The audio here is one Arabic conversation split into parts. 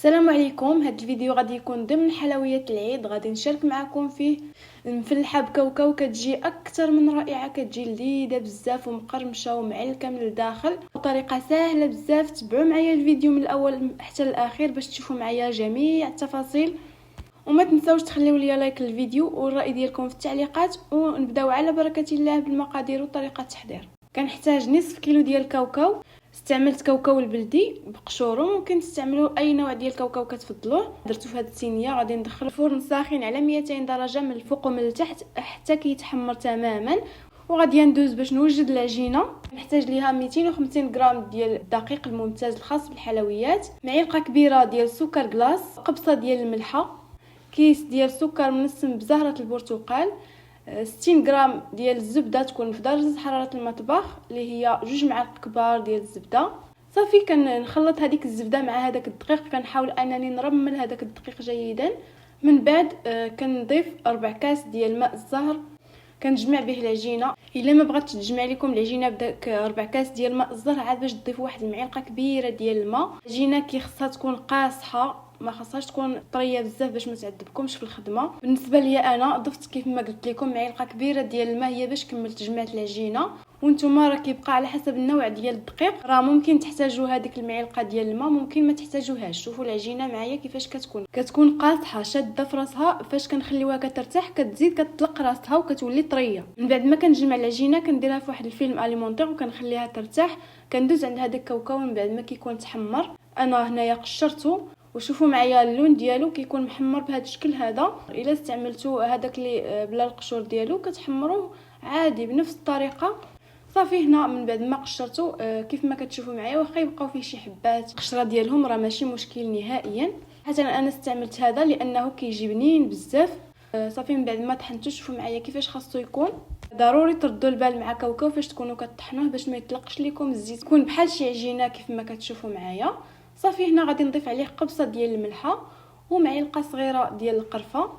السلام عليكم. هذا الفيديو غادي يكون ضمن حلويات العيد، غادي نشارك معكم فيه مفلحه بكاوكاو كتجي اكثر من رائعه، كتجي لذيذه بزاف ومقرمشه ومعلكه من الداخل بطريقه سهله بزاف. تبعوا معايا الفيديو من الاول حتى الاخير باش تشوفوا معايا جميع التفاصيل، وما تنساوش تخليوا لي لايك للفيديو والراي ديالكم في التعليقات. ونبداو على بركه الله بالمقادير وطريقه التحضير. كنحتاج نصف كيلو ديال الكاوكاو. استعملت كاوكاو البلدي بقشورو، ممكن تستعملوا اي نوع ديال الكاوكاو كتفضلوه. درتو في هذه الصينيه، غادي ندخل الفرن ساخن على 200 درجه من الفوق ومن التحت حتى كيتحمر تماما. وغادي ندوز باش نوجد العجينه. نحتاج ليها 250 غرام ديال الدقيق الممتاز الخاص بالحلويات، معلقه كبيره ديال السكر كلاص، قبصه ديال الملحه، كيس ديال السكر منسم بزهره البرتقال، 60 غرام ديال الزبده تكون في درجه حراره المطبخ اللي هي 2 معالق كبار ديال الزبده. صافي كنخلط هذيك الزبده مع هذاك الدقيق، كنحاول انني نرمل هذاك الدقيق جيدا. من بعد كنضيف 4 كاس ديال ماء الزهر، كنجمع به العجينه. الا ما بغاتش تجمع لكم العجينه بداك 4 كاس ديال ماء الزهر، عاد باش تضيفوا واحد المعلقه كبيره ديال الماء. العجينه خصها تكون قاصحه، ما خاصهاش تكون طريه بزاف باش ما تعذبكمش في الخدمه. بالنسبه لي انا ضفت كيف ما قلت لكم معلقه كبيره ديال الماء، هي باش كملت جمعت العجينه. وانتم راه كيبقى على حسب النوع ديال الدقيق، راه ممكن تحتاجوا هذيك المعلقه ديال الماء، ممكن ما تحتاجوهاش. شوفوا العجينه معايا كيفاش كتكون قاصحه شاده في راسها. فاش كنخليوها كترتاح كتزيد كتطلق راسها وكتولي طريه. من بعد ما كنجمع العجينه كنديرها في واحد الفيلم اليمونطير وكنخليها ترتاح. كندوز عند هذاك الكاوكاو من بعد ما كيكون تحمر. انا هنايا قشرته وشوفوا معايا اللون ديالو كيكون محمر بهذا الشكل هذا. الا استعملتوا هذاك اللي بلا القشور ديالو كتحمروه عادي بنفس الطريقه. صافي هنا من بعد ما قشرته كيف ما كتشوفوا معايا، واخا يبقاو فيه شي حبات قشره ديالهم راه ماشي مشكل نهائيا. حتى انا استعملت هذا لانه كيجي بنين بزاف. صافي من بعد ما طحنتو شوفوا معايا كيفاش خاصو يكون. ضروري تردوا البال مع كاوكاو فاش تكونوا كطحنوه باش ما يطلقش لكم الزيت، تكون بحال شي عجينه كيف ما كتشوفوا معايا. صافي هنا غادي نضيف عليه قبصه ديال الملحه ومعلقه صغيره ديال القرفه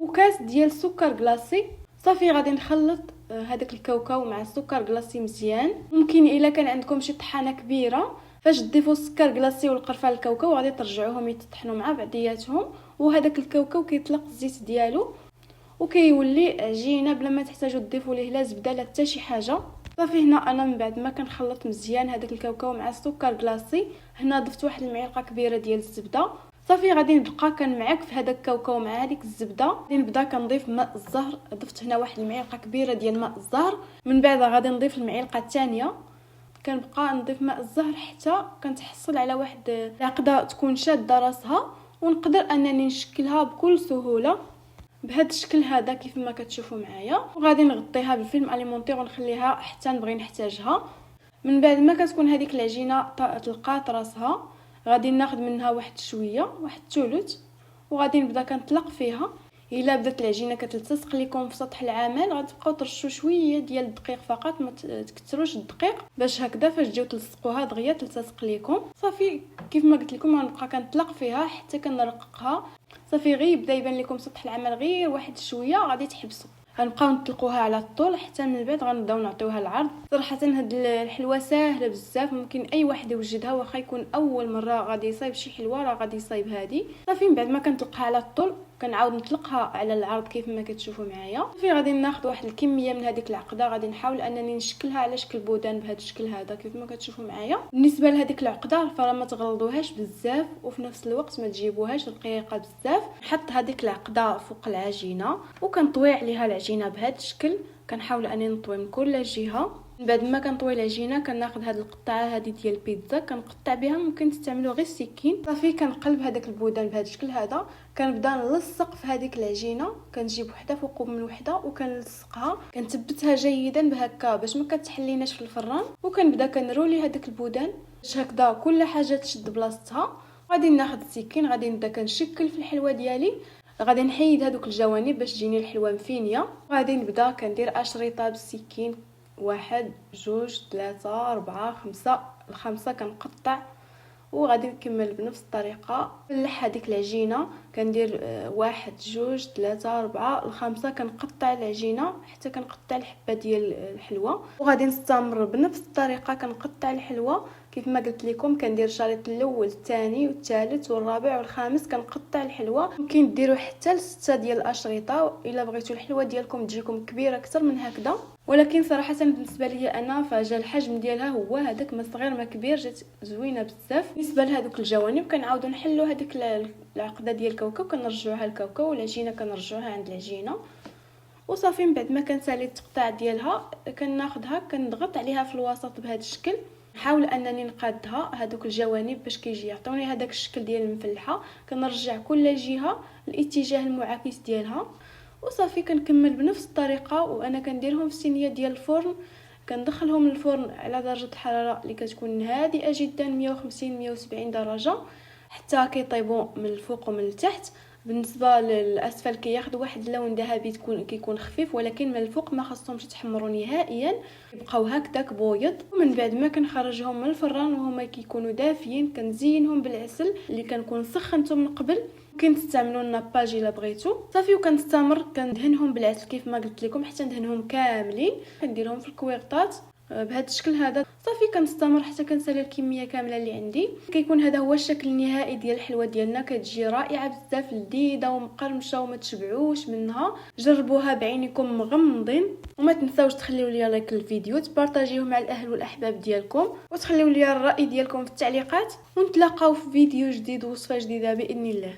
وكاس ديال السكر كلاصي. صافي غادي نخلط هذاك الكاوكاو مع السكر كلاصي مزيان. ممكن الا كان عندكم شي طحانه كبيره فاش تضيفوا السكر كلاصي والقرفه للكاوكاو غادي ترجعوهم يتطحنوا مع بعضياتهم، وهذاك الكاوكاو كيطلق الزيت ديالو وكيولي عجينه بلا ما تحتاجوا تضيفوا ليه لا زبده لا حتى شي حاجه. صافي هنا انا من بعد ما كنخلط مزيان هذاك الكاوكاو مع السكر كلاصي، هنا ضفت واحد المعلقه كبيره ديال الزبده. صافي غادي نبقى كنمعك في هذاك الكاوكاو مع هذيك الزبده. غادي نبدا كنضيف ماء الزهر، ضفت هنا واحد المعلقه كبيره ديال ماء الزهر. من بعد غادي نضيف المعلقه الثانيه، كنبقى نضيف ماء الزهر حتى كنتحصل على واحد العقده تكون شاده راسها ونقدر انني نشكلها بكل سهوله بهذا الشكل هذا كيف ما كتشوفوا معايا. وغادي نغطيها بالفيلم اليمونطير ونخليها حتى نبغي نحتاجها. من بعد ما كتكون هذيك العجينه تلقات راسها غادي ناخذ منها واحد شويه، واحد الثلث، وغادي نبدا كنطلق فيها. الا بدات العجينه كتلتصق لكم في سطح العمل غادي تبقاو ترشوا شويه ديال الدقيق فقط، ما تكثروش الدقيق باش هكذا فاش تجيو تلصقوها دغيا تلتصق لكم. صافي كيف ما قلت لكم غنبقى كنطلق فيها حتى كنرققها. صافي غير بدا يبان لكم سطح العمل غير واحد شويه غادي تحبسوا. غنبقاو نطلقوها على الطول حتى من بعد غنبداو نعطيوها العرض. صراحه هاد الحلوه ساهله بزاف، ممكن اي واحد يوجدها واخا يكون اول مره غادي يصايب شي حلوه راه غادي يصايب هذه. صافي من بعد ما كنطلقها على الطول كنعاود نطلقها على العرض كيف ما كتشوفوا معايا. صافي غادي ناخذ واحد الكميه من هذيك العقده، غادي نحاول انني نشكلها على شكل بودان بهذا الشكل هذا كيف ما كتشوفوا معايا. بالنسبه لهذيك العقده فراه ما تغلظوهاش بزاف وفي نفس الوقت ما تجيبوهاش رقيقه بزاف. نحط هذيك العقده فوق العجينه وكنطوي عليها العجينه بهذا الشكل. كنحاول انني نطوي من كل جهه. من بعد ما كنطوي العجينه كناخذ هذه القطعه هذه ديال البيتزا كنقطع بها، ممكن تستعملوا غير السكين. صافي كنقلب هذاك البودان بهذا الشكل هذا. كنبدا نلصق في هذيك العجينه، كنجيب وحده فوق من وحده وكنلصقها، كنثبتها جيدا بهكا باش ما كتحليناش في الفران. وكنبدا كنرولي هذاك البودان باش هكذا كل حاجه تشد بلاصتها. غادي ناخذ السكين غادي نبدا كنشكل في الحلوه ديالي. غادي نحيد هذوك الجوانب باش تجيني الحلوه مفينيه. غادي نبدا كندير اشرطه بالسكين، 1 2 3 4 5. الخمسه كنقطع وغادي نكمل بنفس الطريقه. نلح هذيك العجينه كندير 1 2 3 4 الخمسه كنقطع العجينه حتى كنقطع الحبه ديال الحلوه. وغادي نستمر بنفس الطريقه كنقطع الحلوه كيف ما قلت لكم كندير الشريط الاول الثاني والثالث والرابع والخامس، كنقطع الحلوه. ممكن ديروا حتى ل6 ديال الاشرطه الا بغيتوا الحلوه ديالكم تجيكم كبيره اكثر من هكذا. ولكن صراحه بالنسبه لي انا فجا الحجم ديالها هو هذاك، ما صغير ما كبير، جات زوينه بزاف. بالنسبه لهذوك الجوانب كنعاودوا نحلوا هذيك العقده ديال الكاوكاو، كنرجعوها للكاوكاو، والعجينه كنرجعوها عند العجينه وصافي. من بعد ما كنسالي التقطاع ديالها كناخذها كنضغط عليها في الوسط بهذا الشكل، نحاول انني نقادها هذوك الجوانب باش كيجي يعطوني هذاك الشكل ديال المفلحه. كنرجع كل جهه الاتجاه المعاكس ديالها وصافي. كنكمل بنفس الطريقه، وانا كنديرهم في الصينيه ديال الفرن، كندخلهم للفرن على درجه الحراره اللي كتكون هادئه جدا 150 170 درجه حتى كيطيبوا من الفوق ومن التحت. بالنسبه للاسفل كياخذ واحد اللون ذهبي كيكون خفيف، ولكن من الفوق ما خصهمش يتحمروا نهائيا، يبقاو هكذاك بويض. ومن بعد ما كنخرجهم من الفران وهما كيكونوا دافيين كنزينهم بالعسل اللي كنكون سخنته من قبل. ممكن تستعملوا الناباج الا بغيتو صافي. وكنستمر كندهنهم بالعسل كيف ما قلت لكم حتى ندهنهم كاملين. كنديرهم في الكويغطات بهذا الشكل هذا صافي. كنستمر حتى كنسالي الكميه كامله اللي عندي. كيكون هذا هو الشكل النهائي ديال الحلوه ديالنا، كتجي رائعه بزاف، لذيذه ومقرمشه وما تشبعوش منها. جربوها بعينكم مغمضين، وما تنساوش تخليوا لي لايك للفيديو، تبارطاجيوه مع الاهل والاحباب ديالكم، وتخليوا لي الراي ديالكم في التعليقات. ونتلاقاو في فيديو جديد ووصفه جديده باذن الله.